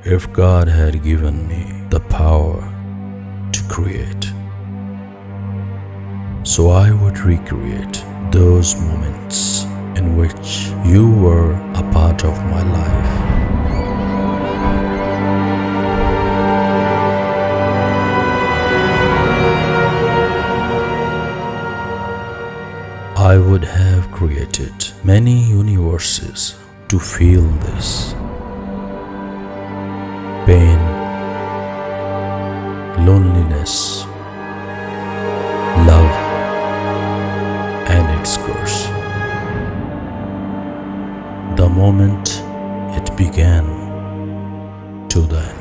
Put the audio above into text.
If God had given me the power to create, so I would recreate those moments in which you were a part of my life. I would have created many universes to feel this pain, loneliness, love, and its curse. The moment it began to the end.